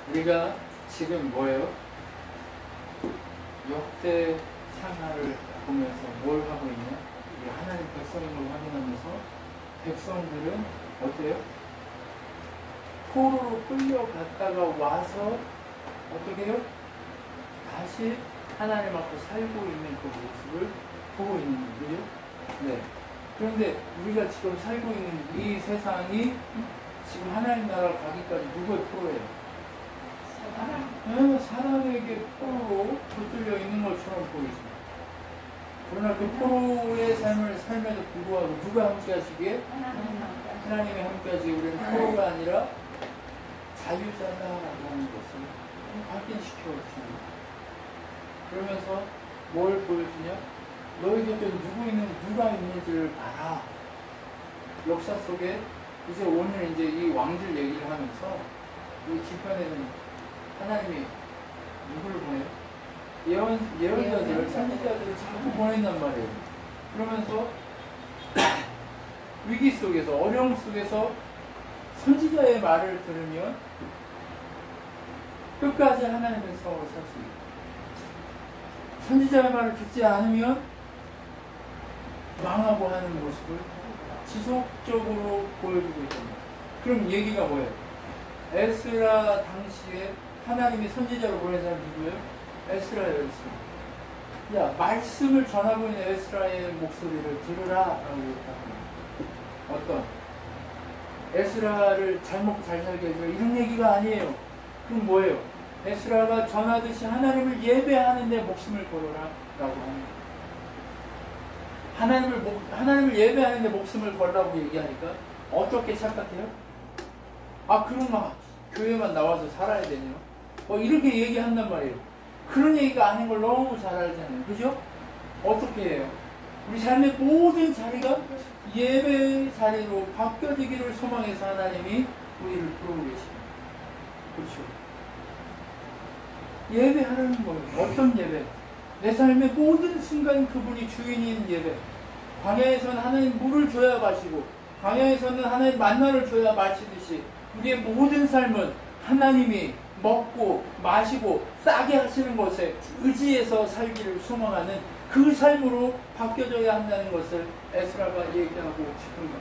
우리가 지금 뭐예요? 역대 상하를 보면서 뭘 하고 있냐? 우리 하나님 백성인 걸 확인하면서 백성들은 어때요? 포로로 끌려갔다가 와서 어떻게 해요? 다시 하나님 앞에 살고 있는 그 모습을 보고 있는 거죠. 네. 그런데 우리가 지금 살고 있는 이 세상이 지금 하나님 나라 가기까지 누구의 포로예요? 사람에게 포로로 붙들려 있는 것처럼 보이죠. 그러나 그 포로의 삶을 살면서 불구하고 누가 함께 하시기에? 하나님이 함께 하시기에 우리는 포로가 아니라 자유자다라고 하는 것을 확인시켜 줍니다. 그러면서 뭘 보여주냐? 너희들도 누가 있는지를 알아. 역사 속에 이제 오늘 이제 이 왕들 얘기를 하면서 이 뒤편에는 하나님이 누구를 보내요? 예언자들을, 선지자들을 자꾸 보낸단 말이에요. 그러면서 위기 속에서, 어려움 속에서 선지자의 말을 들으면 끝까지 하나님의 백성으로 살 수 있고, 선지자의 말을 듣지 않으면 망하고 하는 모습을 지속적으로 보여주고 있습니다. 그럼 얘기가 뭐예요? 에스라 당시에 하나님이 선지자로 보낸 사람이 누구예요? 에스라였어요. 야, 말씀을 전하고 있는 에스라의 목소리를 들으라 라고 얘기합니다. 어떤? 에스라를 잘 먹고 잘 살게 해줘, 이런 얘기가 아니에요. 그럼 뭐예요? 에스라가 전하듯이 하나님을 예배하는 데 목숨을 걸어라 라고 합니다. 하나님을 예배하는 데 목숨을 걸라고 얘기하니까 어떻게 착각해요? 아, 그럼 교회만 나와서 살아야 되냐? 이렇게 얘기한단 말이에요. 그런 얘기가 아닌 걸 너무 잘 알잖아요. 그죠? 어떻게 해요? 우리 삶의 모든 자리가 예배의 자리로 바뀌어지기를 소망해서 하나님이 우리를 부르고 계십니다. 그렇죠? 예배하라는 거예요. 어떤 예배? 내 삶의 모든 순간 그분이 주인인 예배. 광야에서는 하나님 물을 줘야 마시고, 광야에서는 하나님 만나를 줘야 마시듯이 우리의 모든 삶은 하나님이 먹고 마시고 싸게 하시는 것에 의지해서 살기를 소망하는 그 삶으로 바뀌어져야 한다는 것을 에스라가 얘기하고 싶은 것.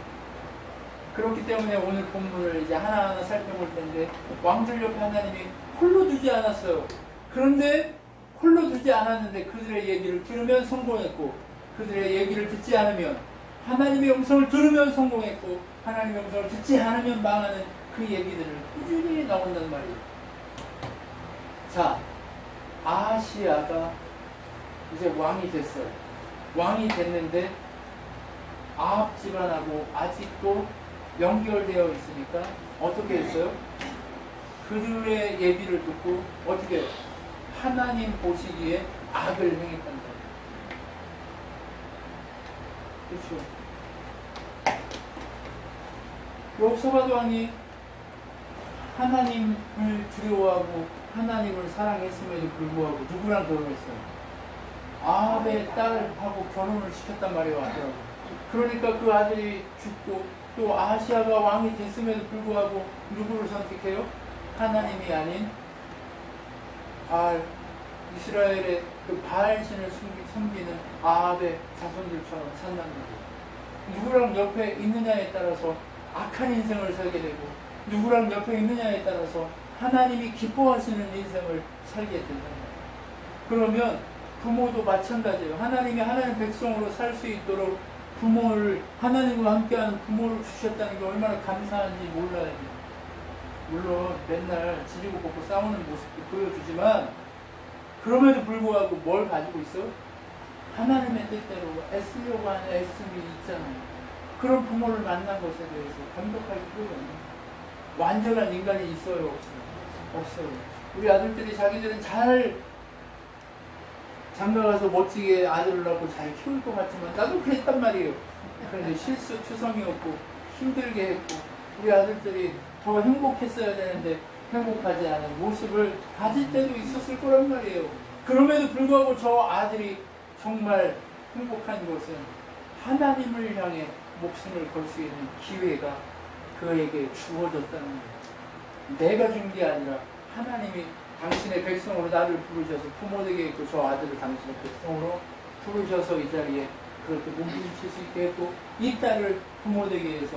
그렇기 때문에 오늘 본문을 이제 하나하나 살펴볼 텐데, 왕들 옆에 하나님이 홀로 두지 않았어요. 그런데 홀로 두지 않았는데 그들의 얘기를 들으면 성공했고, 그들의 얘기를 듣지 않으면, 하나님의 음성을 들으면 성공했고, 하나님의 음성을 듣지 않으면 망하는 그 얘기들을 꾸준히 나온단 말이에요. 자, 아하시야가 이제 왕이 됐어요. 왕이 됐는데 아합 집안하고 아직도 연결되어 있으니까 어떻게 했어요? 그들의 예비를 듣고 어떻게 해요? 하나님 보시기에 악을 행했단다. 그렇죠? 여호사밧 왕이 하나님을 두려워하고 하나님을 사랑했음에도 불구하고 누구랑 결혼했어요? 아합의 딸하고 결혼을 시켰단 말이에요. 아들하고. 그러니까 그 아들이 죽고, 또 아하시야가 왕이 됐음에도 불구하고 누구를 선택해요? 하나님이 아닌 바알, 이스라엘의 그 바알신을 섬기는 아합의 자손들처럼 산다는 거예요. 누구랑 옆에 있느냐에 따라서 악한 인생을 살게 되고, 누구랑 옆에 있느냐에 따라서 하나님이 기뻐하시는 인생을 살게 된다. 그러면 부모도 마찬가지예요. 하나님이 하나님 백성으로 살 수 있도록 부모를, 하나님과 함께하는 부모를 주셨다는 게 얼마나 감사한지 몰라야 돼요. 물론 맨날 지지고 볶고 싸우는 모습도 보여주지만, 그럼에도 불구하고 뭘 가지고 있어? 하나님의 뜻대로 애쓰려고 하는 애씀이 있잖아요. 그런 부모를 만난 것에 대해서 감격할 필요가 없는, 완전한 인간이 있어요? 없어요. 우리 아들들이 자기들은 잘 장가가서 멋지게 아들을 낳고 잘 키울 것 같지만, 나도 그랬단 말이에요. 그런데 실수투성이었고 힘들게 했고, 우리 아들들이 더 행복했어야 되는데 행복하지 않은 모습을 가질 때도 있었을 거란 말이에요. 그럼에도 불구하고 저 아들이 정말 행복한 것은 하나님을 향해 목숨을 걸 수 있는 기회가 그에게 주어졌다는 거예요. 내가 준 게 아니라 하나님이 당신의 백성으로 나를 부르셔서 부모에게 있고 저 아들을 당신의 백성으로 부르셔서 이 자리에 그렇게 몸부림칠 수 있게 했고 이 딸을 부모에게 해서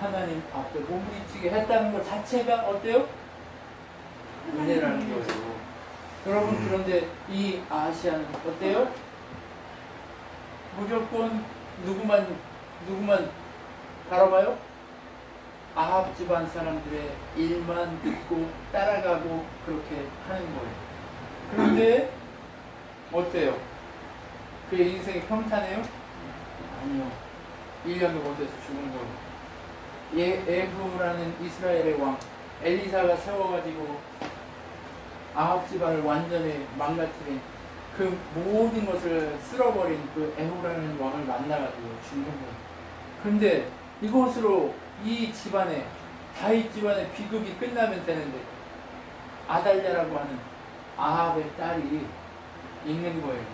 하나님 앞에 몸부림치게 했다는 것 자체가 어때요? 은혜라는 거예요. 여러분 그런데 이 아시아는 어때요? 무조건 누구만 바라봐요? 아합 집안 사람들의 일만 듣고 따라가고 그렇게 하는 거예요. 그런데 어때요? 그의 인생이 평탄해요? 아니요. 1년도 못해서 죽은 거예요. 예후라는 이스라엘의 왕 엘리사가 세워가지고 아합 집안을 완전히 망가뜨린 그 모든 것을 쓸어버린 그 에후라는 왕을 만나가지고 죽는 거예요. 그런데 이것으로 이 집안에 다윗 집안의 비극이 끝나면 되는데 아달랴라고 하는 아합의 딸이 있는 거예요.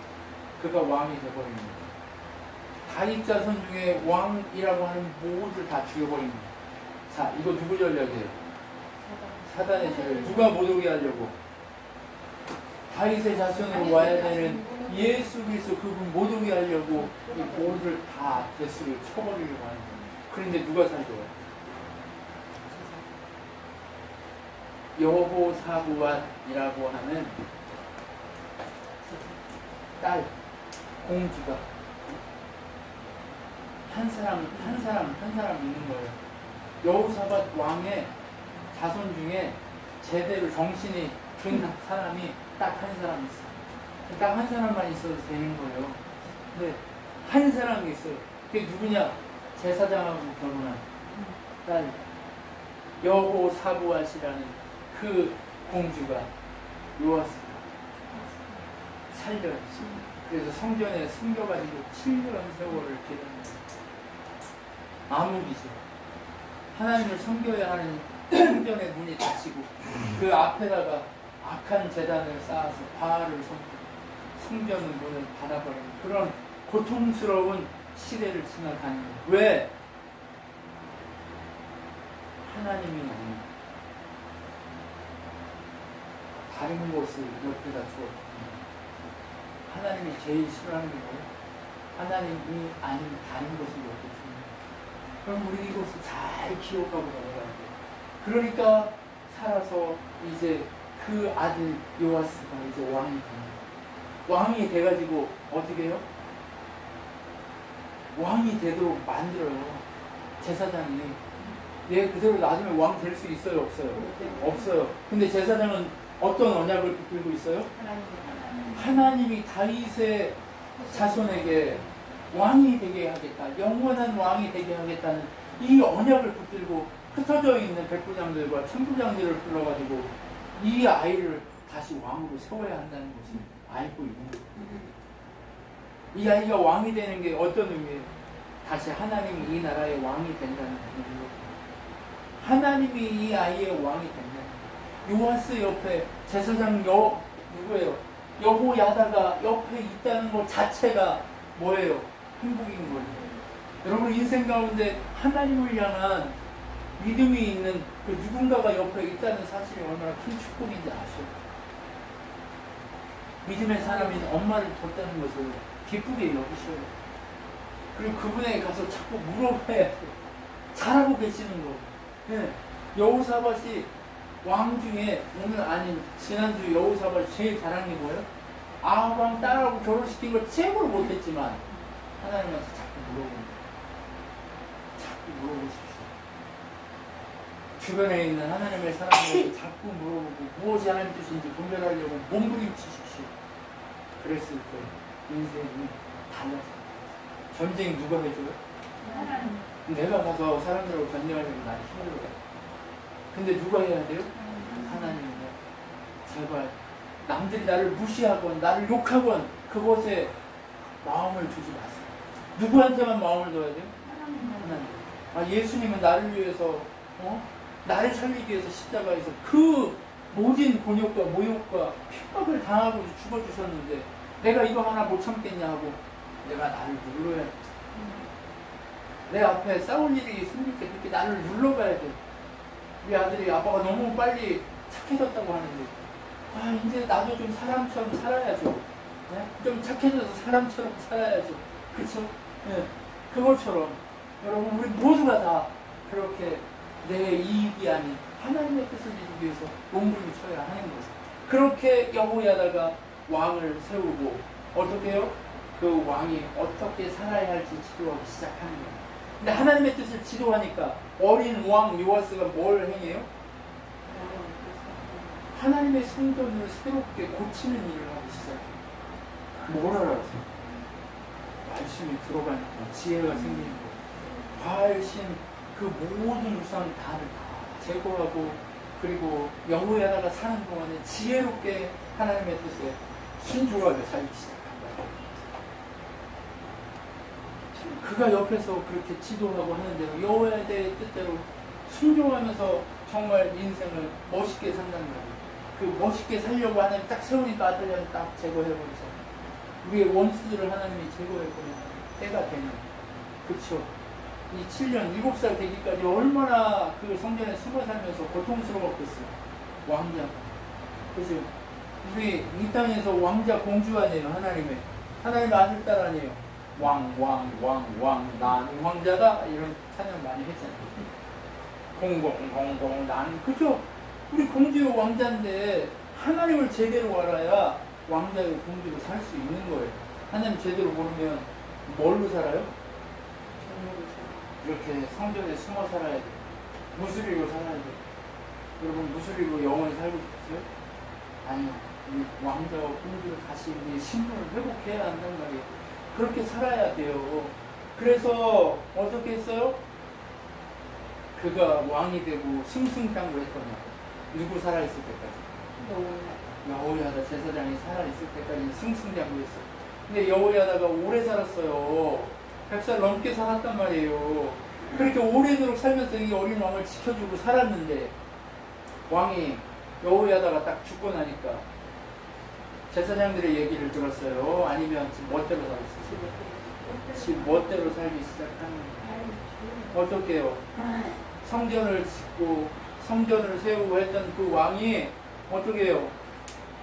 그가 왕이 되어버린 거예요. 다윗 자손 중에 왕이라고 하는 모두를 다 죽여버린 거예요. 자, 이거 누구 전략이에요? 사단의 전략. 누가 못 오게 하려고? 다윗의 자손으로 와야 되는 예수 그리스도 그분 못 오게 하려고 이 모두를 다 대수를 쳐버리려고 하는 거예요. 그런데 누가 살려요? 여호사부앗이라고 하는 딸 공주가 한 사람 있는 거예요. 여호사밧 왕의 자손 중에 제대로 정신이 든 사람이 딱 한 사람 있어요. 딱 한 사람만 있어도 되는 거예요. 근데 한 사람이 있어요. 그게 누구냐? 제사장하고 결혼한 딸 여호사부앗이라는 그 공주가 요아스가 살려요. 그래서 성전에 숨겨가지고 7년 세월을 기다려요. 암흑이죠. 하나님을 섬겨야 하는 성전의 문이 닫히고 그 앞에다가 악한 제단을 쌓아서 바알을 섬기고 성전의 문을 닫아버리는 그런 고통스러운 시대를 지나가는 거예요. 왜? 하나님이 아닌 다른 곳을 옆에다 주었거든요. 하나님이 제일 싫어하는 게 뭐예요? 하나님이 아닌 다른 곳을 옆에 주는 거예요. 그럼 우리 이곳을 잘 기억하고 넘어가야 돼요. 그러니까 살아서 이제 그 아들 요아스가 이제 왕이 됩니다. 왕이 돼가지고 어떻게 해요? 왕이 되도록 만들어요. 제사장이. 얘 그대로 놔두면 왕 될 수 있어요? 없어요? 없어요. 근데 제사장은 어떤 언약을 붙들고 있어요? 하나님이 다윗의 자손에게 왕이 되게 하겠다. 영원한 왕이 되게 하겠다는 이 언약을 붙들고 흩어져 있는 백부장들과 천부장들을 불러가지고 이 아이를 다시 왕으로 세워야 한다는 것을 알고 있는 거예요. 이 아이가 왕이 되는 게 어떤 의미예요? 다시 하나님이 이 나라의 왕이 된다는 의미예요. 하나님이 이 아이의 왕이 된다는 거예요. 요아스 옆에 제사장 누구예요? 여호야다가 옆에 있다는 것 자체가 뭐예요? 행복인 거예요. 여러분 인생 가운데 하나님을 향한 믿음이 있는 그 누군가가 옆에 있다는 사실이 얼마나 큰 축복인지 아셔요? 믿음의 사람인 엄마를 뒀다는 것을 기쁘게 여기셔요. 그리고 그분에게 가서 자꾸 물어봐야 돼요. 잘하고 계시는 거. 네. 여호사밧이 왕 중에 오늘 아닌 지난주 여호사밧이 제일 잘한 게 뭐예요? 아합 왕 딸하고 결혼시킨 걸 최고로 못했지만 하나님한테 자꾸 물어봅니다. 자꾸 물어보십시오. 주변에 있는 하나님의 사람들에게 자꾸 물어보고 무엇이 하나님 뜻인지 분별하려고 몸부림치십시오. 그랬을 때 인생이 달라져요. 전쟁 누가 해줘요? 내가 가서 사람들하고 전쟁하려면 나는 힘들어요. 근데 누가 해야 돼요? 하나님이요. 제발 남들이 나를 무시하건 나를 욕하건 그것에 마음을 두지 마세요. 누구한테만 마음을 둬야 돼요? 하나님. 아, 예수님은 나를 위해서 나를 살리기 위해서 십자가에서 그 모든 곤욕과 모욕과 핍박을 당하고 죽어주셨는데 내가 이거 하나 못 참겠냐 하고 내가 나를 눌러야 돼. 내 앞에 싸울 일이 생길 때 그렇게 나를 눌러가야 돼. 우리 아들이 아빠가 너무 빨리 착해졌다고 하는데, 아, 이제 나도 좀 사람처럼 살아야죠. 네? 좀 착해져서 사람처럼 살아야죠. 그쵸? 네. 그것처럼 여러분 우리 모두가 다 그렇게 내 이익이 아닌 하나님의 뜻을 이루기 위해서 몸부림쳐야 하는 거예요. 그렇게 여호야다가 왕을 세우고 어떻게 해요? 그 왕이 어떻게 살아야 할지 지도하기 시작하는 거예요. 근데 하나님의 뜻을 지도하니까 어린 왕 요아스가 뭘 행해요? 하나님의 성전을 새롭게 고치는 일을 하기 시작해요. 뭘 알았어요? 말씀이 들어가니까 지혜가 생기는 거예요. 바알신 그 모든 우상 다 제거하고, 그리고 여호야다가 사는 동안에 지혜롭게 하나님의 뜻에 순종하게 살기 시작한 거예요. 그가 옆에서 그렇게 지도하고 하는 대로 여호야다의 뜻대로 순종하면서 정말 인생을 멋있게 산다는 거예요. 그 멋있게 살려고 하나님 딱 세우니까 아들을 딱 제거해버리죠. 우리의 원수들을 하나님이 제거해버리는 때가 되는, 그쵸? 이 7년, 7살 되기까지 얼마나 그 성전에 숨어 살면서 고통스러웠겠어요. 왕자. 그죠? 우리 이 땅에서 왕자 공주 아니에요, 하나님의. 하나님의 아들, 딸 아니에요. 왕, 난 왕자다. 이런 찬양 많이 했잖아요. 난. 그죠? 우리 공주의 왕자인데 하나님을 제대로 알아야 왕자의 공주로 살 수 있는 거예요. 하나님 제대로 모르면 뭘로 살아요? 이렇게 성전에 숨어 살아야 돼요. 무슬리로 살아야 돼요. 여러분 무슬리로 영원히 살고 싶으세요? 아니요. 우리 왕자와 공주를 다시 우리 신분을 회복해야 한단 말이에요. 그렇게 살아야 돼요. 그래서 어떻게 했어요? 그가 왕이 되고 승승장구했던 말. 누구 살아있을 때까지? 여호야다 제사장이 살아있을 때까지 승승장구했어요. 근데 여호야다가 오래 살았어요. 100살 넘게 살았단 말이에요. 그렇게 오래도록 살면서 이 어린 왕을 지켜주고 살았는데, 왕이 여호야다가 딱 죽고 나니까 제사장들의 얘기를 들었어요. 아니면 지금 멋대로 살았어요. 지금 멋대로 살기 시작하는 거예요. 어떻게 해요? 성전을 짓고 성전을 세우고 했던 그 왕이 어떻게 해요?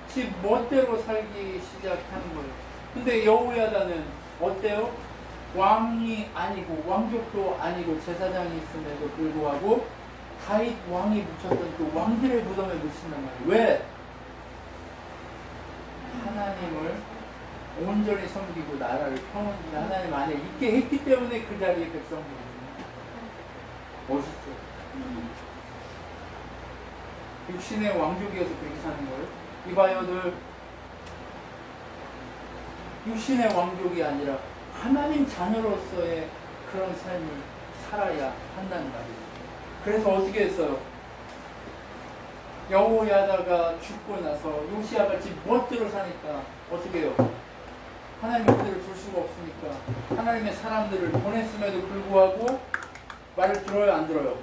지 멋대로 살기 시작하는 거예요. 근데 여호야다는 어때요? 왕이 아니고 왕족도 아니고 제사장이 있음에도 불구하고 다윗 왕이 묻혔던 그 왕들의 무덤에 묻힌단 말이에요. 왜? 하나님을 온전히 섬기고 나라를 평온히 하나님 안에 있게 했기 때문에 그 자리에 백성들이 멋있죠. 육신의 왕족이어서 그렇게 사는 거예요. 이봐요들, 육신의 왕족이 아니라 하나님 자녀로서의 그런 삶을 살아야 한다는 말이에요. 그래서 어떻게 했어요? 여호야다가 죽고 나서 요시야가 집 멋대로 사니까 어떻게 해요? 하나님 그들을 둘 수가 없으니까 하나님의 사람들을 보냈음에도 불구하고 말을 들어요, 안 들어요?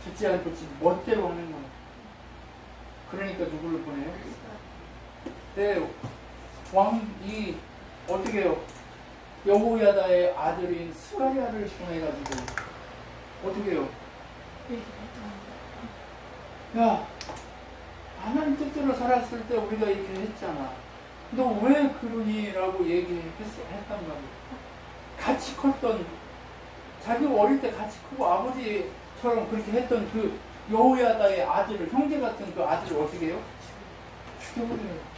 듣지 않고 집 멋대로 하는 거예요. 그러니까 누구를 보내요? 네, 왕이 어떻게 해요? 여호야다의 아들인 스가랴를 보내가지고 어떻게 해요? 야, 하나님 뜻대로 살았을 때 우리가 이렇게 했잖아. 너 왜 그러니? 라고 얘기했단 말이에요. 같이 컸던, 자기 어릴 때 같이 크고 아버지처럼 그렇게 했던 그 여호야다의 아들을, 형제 같은 그 아들을 어떻게 해요? 죽여버려요.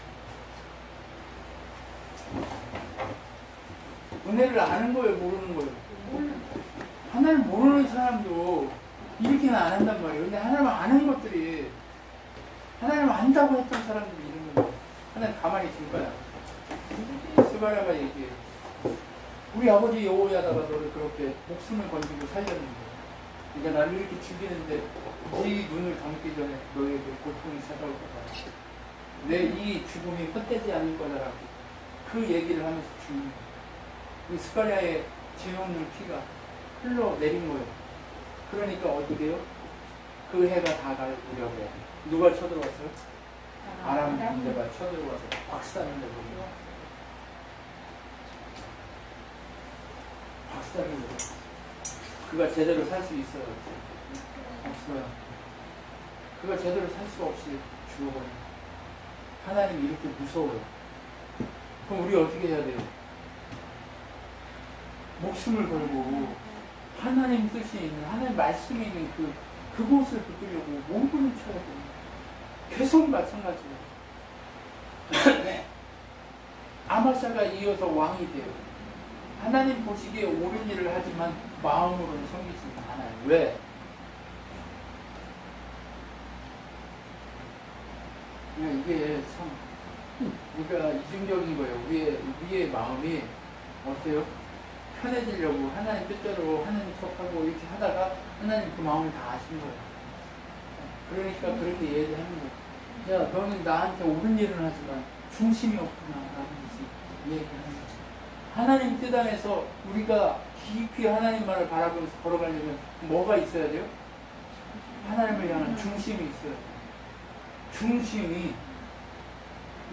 은혜를 아는 거예요, 모르는 거예요? 하나님 모르는 사람도 이렇게는 안 한단 말이에요. 근데 하나님 아는 것들이, 하나님 안다고 했던 사람들이 이런 거예요. 하나님 가만히 둘 거야. 스가랴가 얘기해요. 우리 아버지 여호야다가 너를 그렇게 목숨을 건지고 살렸는데, 그러니까 나를 이렇게 죽이는데 네 눈을 감기 전에 너에게 고통이 찾아올 거다. 내 이 죽음이 헛되지 않을 거다라고 그 얘기를 하면서 죽는 거예요. 이 스가랴의 죄 없는 피가 흘러내린 거예요. 그러니까 어떻게 해요? 그 해가 다 갈 무렵에 누가 쳐들어왔어요? 아람 군대가 쳐들어와서 박살을 내버려요. 박살을 내버려요. 그가 제대로 살 수 있어요? 없어요. 그걸 제대로 살 수 없이 죽어버려요. 하나님이 이렇게 무서워요. 그럼 우리 어떻게 해야 돼요? 목숨을 걸고 하나님 뜻이 있는, 하나님 말씀이 있는 그곳을 붙들려고 몸부림 쳐야 돼요. 계속 마찬가지예요. 네. 아마샤가 이어서 왕이 돼요. 하나님 보시기에 옳은 일을 하지만 마음으로는 섬기지 않아요. 왜? 이게 참 우리가 이중적인 거예요. 우리의 마음이 어때요? 편해지려고 하나님 뜻대로 하나님 척하고 이렇게 하다가 하나님 그 마음을 다 아시는 거예요. 그러니까 그렇게 얘기하는 거예요. 야, 너는 나한테 옳은 일은 하지만 중심이 없구나 라는 것을 얘기하는 거예요. 하나님 뜻 안에서 우리가 깊이 하나님 말을 바라보면서 걸어가려면 뭐가 있어야 돼요? 하나님을 향한 중심이 있어야 돼요. 중심이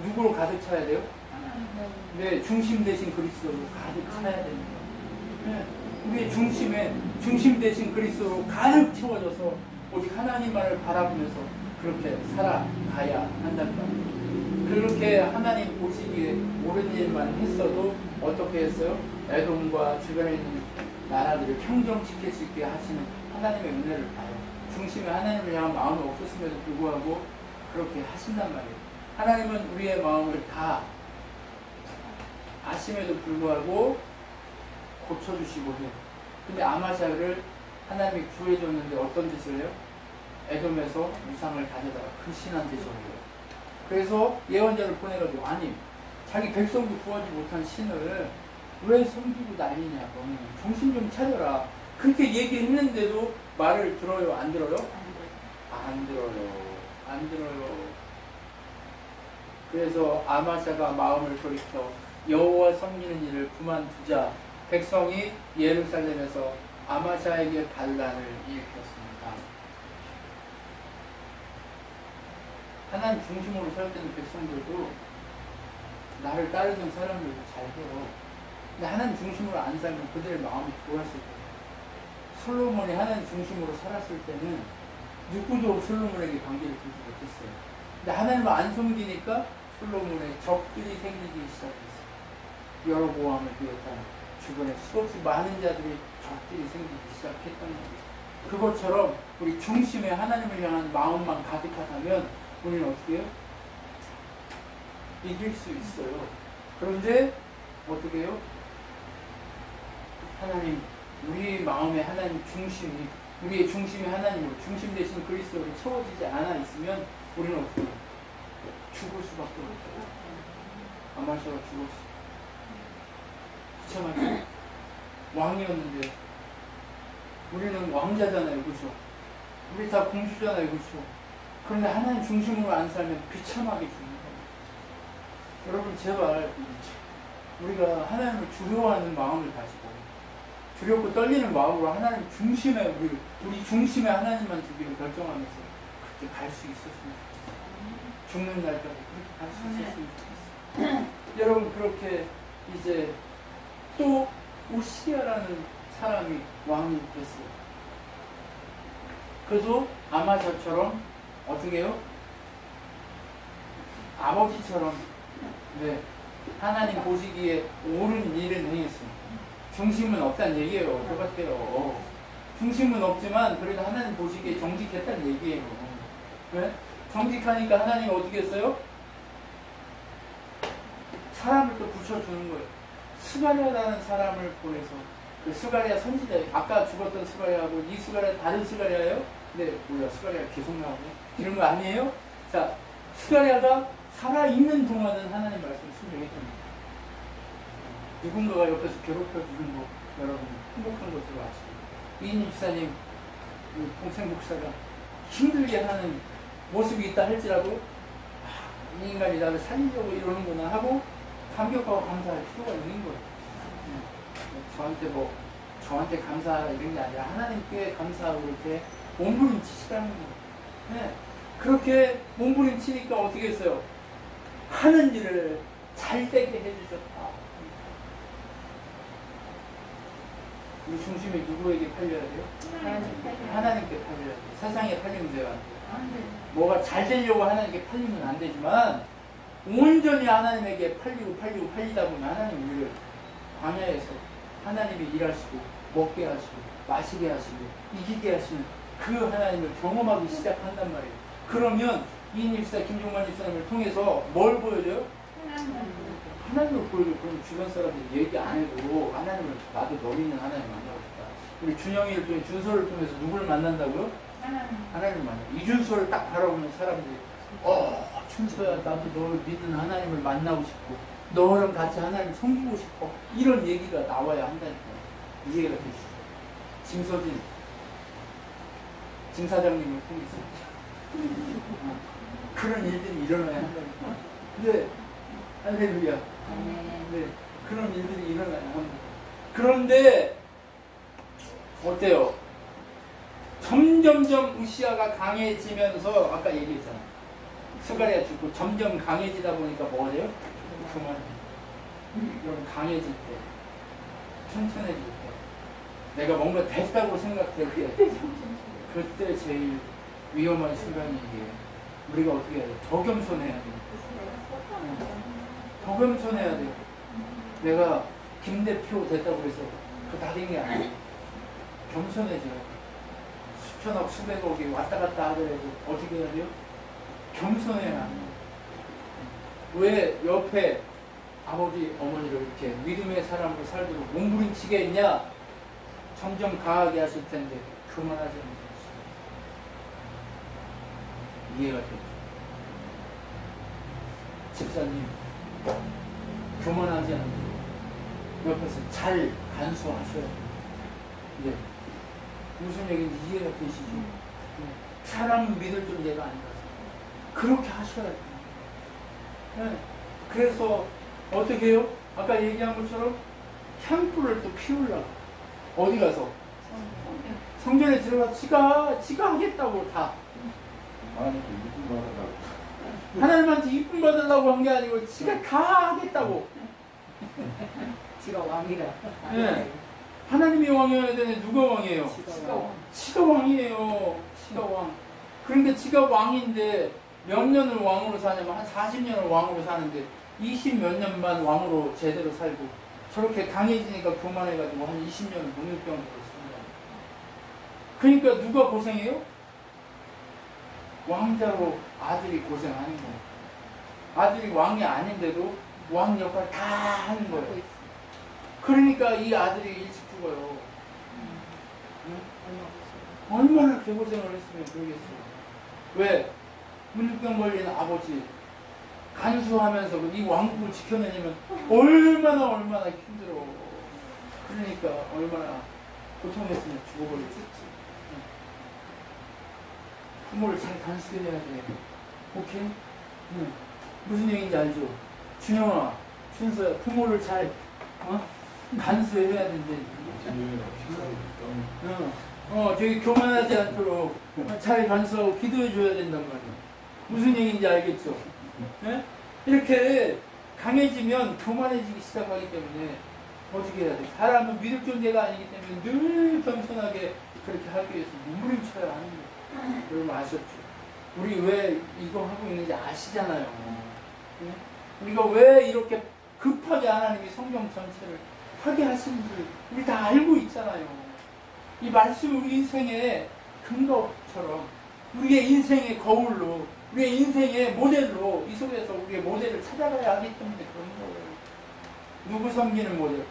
누구로 가득 차야 돼요? 네, 중심 대신 그리스도로 가득 차야 됩니다. 네, 우리의 중심 대신 그리스도로 가득 채워져서 오직 하나님 말을 바라보면서 그렇게 살아가야 한단 말이에요. 그렇게 하나님 보시기에 옳은 일만 했어도 어떻게 했어요? 에돔과 주변에 있는 나라들을 평정시킬 수 있게 하시는 하나님의 은혜를 봐요. 중심에 하나님을 향한 마음이 없었음에도 불구하고 그렇게 하신단 말이에요. 하나님은 우리의 마음을 다 아심에도 불구하고 고쳐주시고 해요. 근데 아마샤를 하나님이 구해줬는데 어떤 짓을 해요? 에돔에서 우상을 가져다가 불신한 짓을 해요. 그래서 예언자를 보내가지고 아니 자기 백성도 구하지 못한 신을 왜 섬기고 난리냐고 정신 좀 차려라. 그렇게 얘기했는데도 말을 들어요? 안 들어요? 안 들어요. 그래서 아마샤가 마음을 돌이켜 여호와 섬기는 일을 그만두자 백성이 예루살렘에서 아마샤에게 반란을 일으켰습니다. 하나님 중심으로 설 때는 백성들도 나를 따르던 사람들도 잘 해요. 근데 하나님 중심으로 안 살면 그들의 마음이 좋았을 거예요. 솔로몬이 하나님 중심으로 살았을 때는 누구도 솔로몬에게 관계를 두지 못했어요. 근데 하나님을 안 섬기니까 솔로몬의 적들이 생기기 시작했어요. 여로보암을 비롯한 주변에 수없이 많은 자들이 적들이 생기기 시작했던 거예요. 그것처럼 우리 중심에 하나님을 향한 마음만 가득하다면 우리는 어떻게 해요? 이길 수 있어요. 그런데 어떻게 해요? 하나님, 우리 마음에 하나님 중심이, 우리의 중심이 하나님으로, 중심 대신 그리스도로 채워지지 않아 있으면 우리는 어떻게 해요? 죽을 수밖에 없어요. 아마샤가 죽었어요. 그렇잖아요. 왕이었는데 우리는 왕자잖아요. 그렇죠? 우리 다 공주잖아요. 그렇죠? 그런데 하나님 중심으로 안 살면 비참하게 죽는 거예요. 여러분 제발 우리가 하나님을 두려워하는 마음을 가지고 두렵고 떨리는 마음으로 하나님 중심에 우리 중심에 하나님만 두기를 결정하면서 그렇게 갈 수 있었으면 좋겠어요. 죽는 날까지 그렇게 갈 수 있었으면 좋겠어요. 여러분 그렇게 이제 또 우시아라는 사람이 왕이 됐어요. 그래도 아마샤처럼 어떻게 해요? 아버지처럼 네, 하나님 보시기에 옳은 일은 행했어요. 중심은 없다는 얘기예요. 똑같아요. 중심은 없지만 그래도 하나님 보시기에 정직했다는 얘기예요. 네? 정직하니까 하나님이 어떻게 했어요? 사람을 또 붙여주는 거예요. 스가랴라는 사람을 보내서 그 스가랴 선지자, 아까 죽었던 스가랴하고 이 스가랴 다른 스가랴예요? 네, 뭐야 스가랴 계속 나오네. 이런 거 아니에요? 자, 스가랴가 살아있는 동안은 하나님 말씀을 순종했던 거예요. 누군가가 옆에서 괴롭혀주는 거 여러분 행복한 것으로 아시죠? 이인희 집사님, 동생 목사가 힘들게 하는 모습이 있다 할지라도 이 인간이 나를 살리려고 이러는구나 하고 감격하고 감사할 필요가 있는 거예요. 저한테 감사하라 이런 게 아니라 하나님께 감사하고 이렇게 몸부림치시라는 거예요. 네. 그렇게 몸부림치니까 어떻게 했어요? 하는 일을 잘되게 해주셨다. 우리 중심이 누구에게 팔려야 돼요? 하나님께 팔려야 돼요. 세상에 팔리면 돼요. 뭐가 잘 되려고 하나님께 팔리면 안 되지만 온전히 하나님에게 팔리다 보면 하나님 우리를 광야에서 하나님이 일하시고 먹게 하시고 마시게 하시고 이기게 하시는 그 하나님을 경험하기 시작한단 말이에요. 그러면 이인 입사 김종만 입사님을 통해서 뭘 보여줘요? 하나님을 보여줘요. 그럼 주변 사람들이 얘기 안 해도 하나님을 나도 너 믿는 하나님 만나고 싶다. 우리 준영이를 통해 준서를 통해서 누구를 만난다고요? 하나님을 만나. 이준서를 딱 바라보는 사람들이 준서야 나도 너를 믿는 하나님을 만나고 싶고 너랑 같이 하나님 섬기고 싶어. 이런 얘기가 나와야 한다니까. 이해가 되시죠? 짐서진 짐 사장님을 통해서 그런 일들이 일어나야 한다니까. 네, 할렐루야. 네, 그런 일들이 일어나야 합니다. 그런데 어때요? 점점점 우시아가 강해지면서 아까 얘기했잖아. 스가랴 죽고 점점 강해지다 보니까 뭐가 돼요? 그만. 여러분 강해질 때, 튼튼해질 때, 내가 뭔가 됐다고 생각될 때, 그때 제일 위험한 순간이 이게 우리가 어떻게 해야 돼? 더 겸손해야 돼. 더 겸손해야 돼. 내가 김 대표 됐다고 해서 그 다 된 게 아니야. 겸손해져야 돼. 수천억 수백억이 왔다 갔다 하더라도 어떻게 해야 돼요? 겸손해야 돼. 왜 옆에 아버지 어머니를 이렇게 믿음의 사람으로 살도록 몸부림치게 했냐? 점점 강하게 하실 텐데 그만하지 않으세요. 이해가 되죠? 집사님 교만하지 않고 옆에서 잘 간수하셔야 돼요. 네. 무슨 얘기인지 이해가 되시죠? 네. 사람 믿을 존재가 아니라서 그렇게 하셔야 돼요. 네. 그래서 어떻게 해요? 아까 얘기한 것처럼 향불을 또 피우려고 어디 가서? 성전에 들어가서 지가 하겠다고 다 하나님한테 이쁨 받으려고 한 게 아니고 지가 다 하겠다고. 지가 왕이라. 네. 하나님이 왕이어야 되는데 누가 왕이에요? 지가 왕이에요. 지가 왕. 그런데 지가 왕인데 몇 년을 왕으로 사냐면 한 40년을 왕으로 사는데 20 몇 년만 왕으로 제대로 살고 저렇게 강해지니까 교만해가지고 한 20년을 문일병으로 씁니다. 그러니까 누가 고생해요? 왕자로 아들이 고생하는 거예요. 아들이 왕이 아닌데도 왕 역할을 다 하는 거예요. 그러니까 이 아들이 일찍 죽어요. 얼마나 개고생을 했으면 그러겠어요. 왜? 문득병 걸린 아버지 간수하면서 이 왕국을 지켜내려면 얼마나 힘들어. 그러니까 얼마나 고통했으면 죽어버렸겠지. 부모를 잘 간수해야 돼. 오케이? 응. 무슨 얘기인지 알죠? 준영아, 준서야, 부모를 잘 간수해야 된대. 저기 교만하지 않도록 잘 간수하고 기도해줘야 된단 말이야. 무슨 얘기인지 알겠죠? 네? 이렇게 강해지면 교만해지기 시작하기 때문에 어떻게 해야 돼? 사람은 믿을 존재가 아니기 때문에 늘 겸손하게 그렇게 하기 위해서 몸부림쳐야 하는 거예요. 여러분 아셨죠? 우리 왜 이거 하고 있는지 아시잖아요. 네? 우리가 왜 이렇게 급하게 하나님이 성경 전체를 하게 하시는지 우리 다 알고 있잖아요. 이 말씀 우리 인생의 근거처럼 우리의 인생의 거울로 우리의 인생의 모델로 이 속에서 우리의 모델을 찾아가야 하기 때문에 그런 거예요. 누구 섬기는 모델?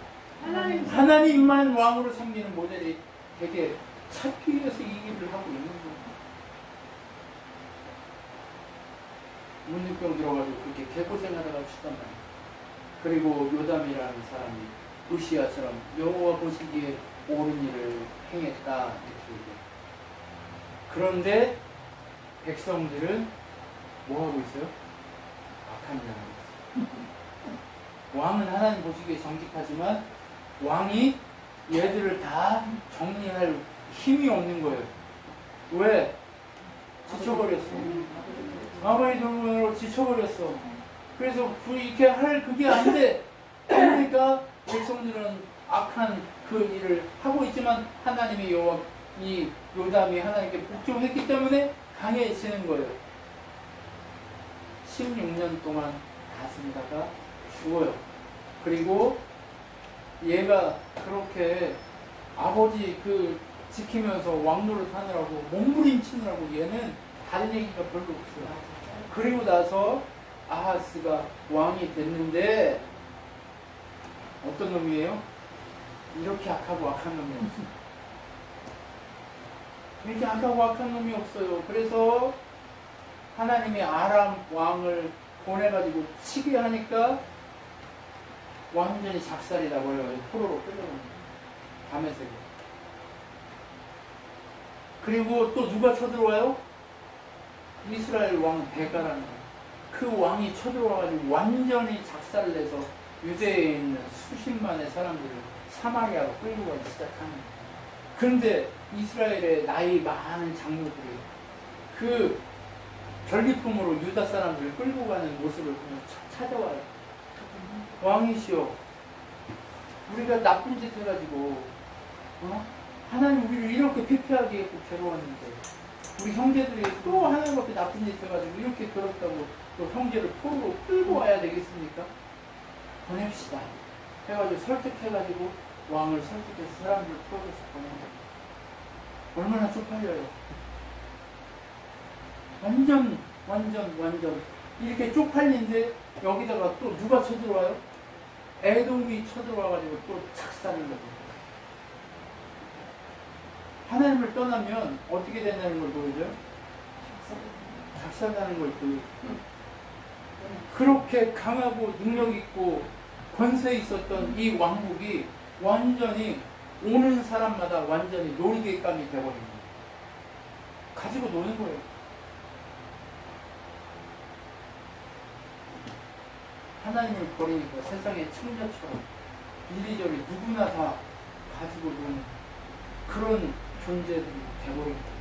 하나님만 왕으로 섬기는 모델이 되게 찾기 위해서 이 일을 하고 있는 거예요. 문득병 들어가지고 그렇게 개고생하다가 죽단 말이에요. 그리고 요담이라는 사람이 우시아처럼 여호와 보시기에 옳은 일을 행했다 이렇게 얘기해요. 그런데 백성들은 뭐 하고 있어요? 악한 일을 하고 있어요. 왕은 하나님 보시기에 정직하지만 왕이 얘들을 다 정리할 힘이 없는 거예요. 왜? 지쳐버렸어. 아버지 돌문으로 지쳐버렸어. 그래서 이렇게 할 그게 안 돼. 그러니까 백성들은 악한 그 일을 하고 있지만 하나님이 이 요담이 하나님께 복종했기 때문에 강해지는 거예요. 16년 동안 다스리다가 죽어요. 그리고 얘가 그렇게 아버지 그 지키면서 왕노릇 하느라고 몸부림치느라고 얘는 다른 얘기가 별로 없어요. 그리고 나서 아하스가 왕이 됐는데 어떤 놈이에요? 이렇게 악하고 악한 놈이 없어요. 이렇게 악하고 악한 놈이 없어요. 그래서 하나님이 아람 왕을 보내가지고 치게 하니까 완전히 작살이 나버려요. 포로로 끌려갑니다. 다메섹에. 그리고 또 누가 쳐들어와요? 이스라엘 왕 베가라는 거예요. 그 왕이 쳐들어와가지고 완전히 작살을 내서 유대에 있는 수십만의 사람들을 사마리아로 끌고 가기 시작하는 거예요. 그런데 이스라엘의 나이 많은 장로들이 그 전리품으로 유다 사람들을 끌고 가는 모습을 보면 찾아와요. 왕이시여, 우리가 나쁜 짓 해가지고 하나님 우리를 이렇게 피폐하게 했고 괴로웠는데 우리 형제들이 또 하나님 앞에 나쁜 짓 해가지고 이렇게 괴롭다고 또 형제를 포로로 끌고 와야 되겠습니까? 보냅시다 해가지고 설득해가지고 왕을 설득해서 사람들을 풀어줘서 보낸 거예요. 얼마나 쪽팔려요. 완전 이렇게 쪽팔린데 여기다가 또 누가 쳐들어와요? 에돔이 쳐들어와가지고 또 착살을 내고. 하나님을 떠나면 어떻게 된다는 걸 보여줘요? 작살나는 걸 보여줘요. 그렇게 강하고 능력있고 권세 있었던 이 왕국이 완전히 오는 사람마다 완전히 놀이개감이 되어버린 거예요. 가지고 노는 거예요. 하나님을 버리니까 세상의 청자처럼 이리저리 누구나 다 가지고 노는 그런 존재들이 되어버린 거예요.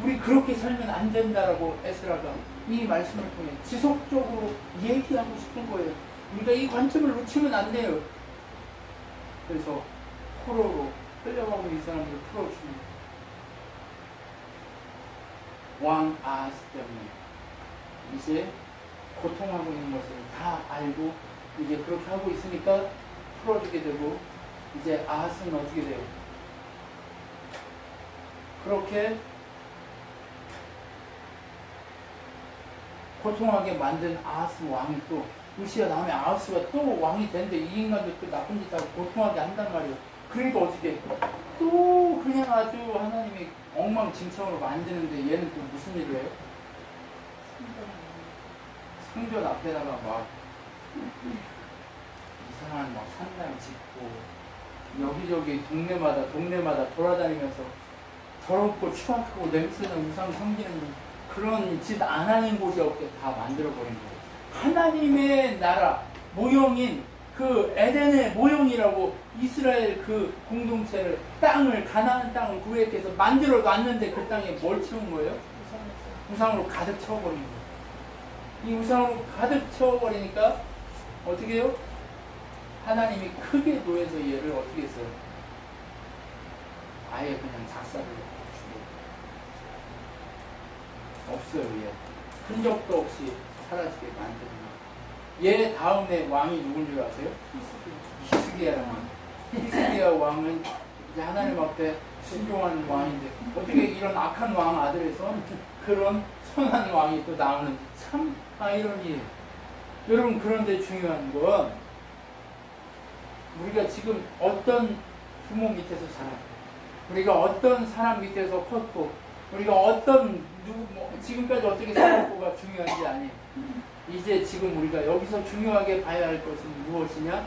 우리 그렇게 살면 안 된다라고 에스라가 이 말씀을 통해 지속적으로 얘기하고 싶은 거예요. 우리가 이 관점을 놓치면 안 돼요. 그래서 포로로 끌려가고 이 사람들을 풀어줍니다. 왕 아하스 때문에 이제 고통하고 있는 것을 다 알고 이제 그렇게 하고 있으니까 풀어주게 되고 이제 아하스는 어떻게 돼요? 그렇게 고통하게 만든 아하스 왕이 또 우시아 다음에 아하스가 또 왕이 되는데 이 인간도 또 나쁜 짓 하고 고통하게 한단 말이에요. 그러니까 어떻게 또 그냥 아주 하나님이 엉망진창으로 만드는데 얘는 또 무슨 일을 해요? 성전 앞에다가 막 이상한 막 산당 짓고 여기저기 동네마다 돌아다니면서 더럽고 추악하고 냄새나는 우상 섬기는 그런 짓 안 하는 곳이 없게 다 만들어버린 거예요. 하나님의 나라 모형인 그 에덴의 모형이라고 이스라엘 그 공동체를 가나안 땅을 구획해서 만들어 놨는데 그 땅에 뭘 채운 거예요? 우상으로 가득 채워버린 거예요. 이 우상으로 가득 채워버리니까 어떻게 해요? 하나님이 크게 노해서 얘를 어떻게 했어요? 아예 그냥 작사를 주고 없어요. 얘 흔적도 없이 사라지게 만드는 거예요. 얘 다음에 왕이 누군 줄 아세요? 히스기야라는 히스기야 왕은 이제 하나님 앞에 순종하는 왕인데 어떻게 이런 악한 왕 아들에서 그런 선한 왕이 또 나오는지 참 아이러니에요. 여러분, 그런데 중요한 건 우리가 지금 어떤 부모 밑에서 살았고 우리가 어떤 사람 밑에서 컸고 우리가 어떤 지금까지 어떻게 살았고가 중요하지 아니에요. 이제 지금 우리가 여기서 중요하게 봐야 할 것은 무엇이냐?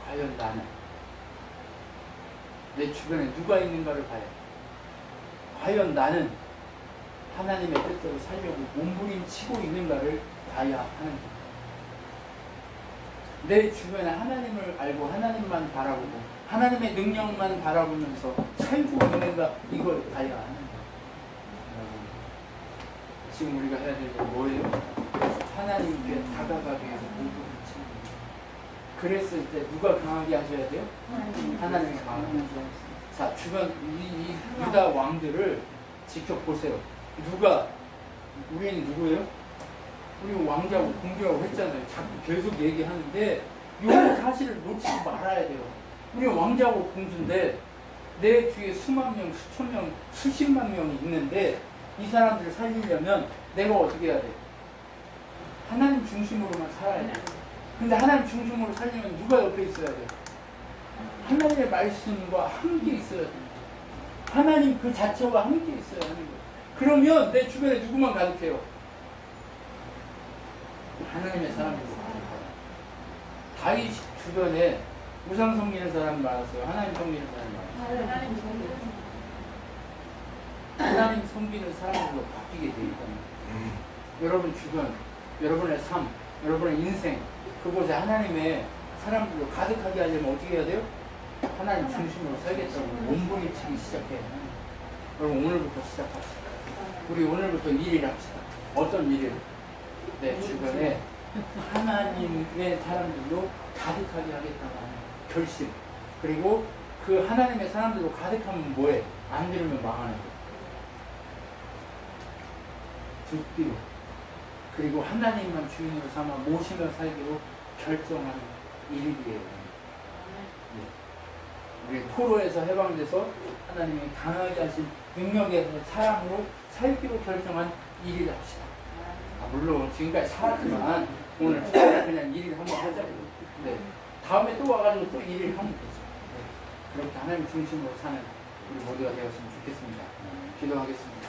과연 나는 내 주변에 누가 있는가를 봐야 해. 과연 나는 하나님의 뜻대로 살려고 몸부림치고 있는가를 봐야 하는 거예요. 내 주변에 하나님을 알고 하나님만 바라보고 하나님의 능력만 바라보면서 살고 있는가, 이걸 봐야 하는 거예요. 지금 우리가 해야 될 건 뭐예요? 하나님께 다가가기 위해서 몸부림치는 거예요. 그랬을 때 누가 강하게 하셔야 돼요? 하나님이 강하게 하셔야 돼요. 자, 주변 이 유다 왕들을 지켜보세요. 누가 우리는 누구예요? 우리 왕자고 공주라고 했잖아요. 자꾸 계속 얘기하는데 이 사실을 놓치지 말아야 돼요. 우리 왕자고 공주인데 내 주위에 수만 명, 수천 명, 수십만 명이 있는데 이 사람들을 살리려면 내가 어떻게 해야 돼? 하나님 중심으로만 살아야 돼. 근데 하나님 중심으로 살려면 누가 옆에 있어야 돼? 하나님의 말씀과 함께 있어야 돼. 하나님 그 자체와 함께 있어야 하는 거예요. 그러면 내 주변에 누구만 가득해요? 하나님의 사람들이 가득해요. 다윗 주변에 우상 섬기는 사람이 많았어요. 하나님 섬기는 사람이 많았어요. 하나님 섬기는 사람들로 바뀌게 되어 있다는 여러분 주변, 여러분의 삶, 여러분의 인생 그곳에 하나님의 사람들로 가득하게 하려면 어떻게 해야 돼요? 하나님 중심으로 살겠다고 몸부림치기 시작해요. 여러분 오늘부터 시작합시다. 우리 오늘부터 일을 합시다. 어떤 일을? 내 주변에 하나님의 사람들로 가득하게 하겠다고 하는 결심. 그리고 그 하나님의 사람들로 가득하면 뭐해? 안 들으면 망하는 거예요. 듣기로. 그리고 하나님만 주인으로 삼아 모시며 살기로 결정하는 일이에요. 우리 포로에서 해방돼서 하나님이 강하게 하신 능력의 사랑으로 살기로 결정한 일을 합시다. 물론 지금까지 살았지만 오늘 그냥 일을 한번 하자고. 네. 다음에 또 와가지고 또 일을 하면 되죠. 네. 그렇게 하나님 중심으로 사는 우리 모두가 되었으면 좋겠습니다. 기도하겠습니다.